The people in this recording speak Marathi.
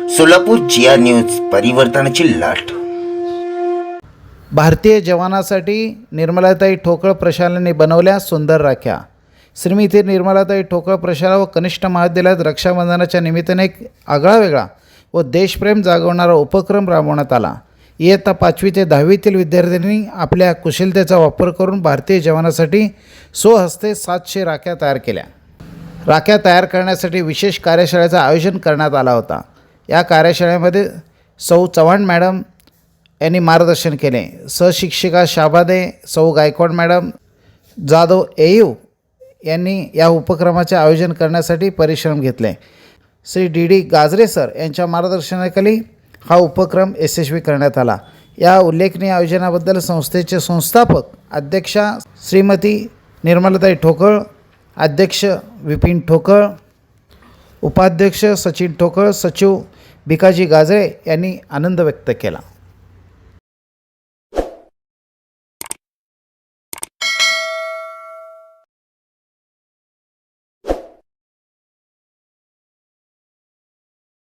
सोलापूर जिया न्यूज, परिवर्तनाची लाट। भारतीय जवानासाठी निर्मलाताई ठोकळ प्रशालेने बनवल्या सुंदर राख्या। श्रीमती निर्मलाताई ठोकळ प्रशाला व कनिष्ठ महाविद्यालयात रक्षाबंधनाच्या निमित्ताने एक आगळावेगळा व देशप्रेम जागवणारा उपक्रम राबवण्यात आला। इयत्ता 5वी ते 10वीतील विद्यार्थ्यांनी आपल्या कुशलतेचा वापर करून भारतीय जवानासाठी स्वहस्ते 700 राख्या तयार केल्या। राख्या तयार करण्यासाठी विशेष कार्यशाळेचं आयोजन करण्यात आला होता। या कार्यशाळेमध्ये सौ चव्हाण मॅडम यांनी मार्गदर्शन केले। सहशिक्षिका शाबादे, सौ गायकवाड मॅडम, जाधव एयू यांनी या उपक्रमाचे आयोजन करण्यासाठी परिश्रम घेतले। श्री डी गाजरे सर यांच्या मार्गदर्शनाखाली हा उपक्रम यशस्वी करण्यात आला। या उल्लेखनीय आयोजनाबद्दल संस्थेचे संस्थापक अध्यक्षा श्रीमती निर्मलाताई ठोकळ, अध्यक्ष विपिन ठोकळ, उपाध्यक्ष सचिन ठोकळ, सचिव भिकाजी गाजरे यांनी आनंद व्यक्त केला।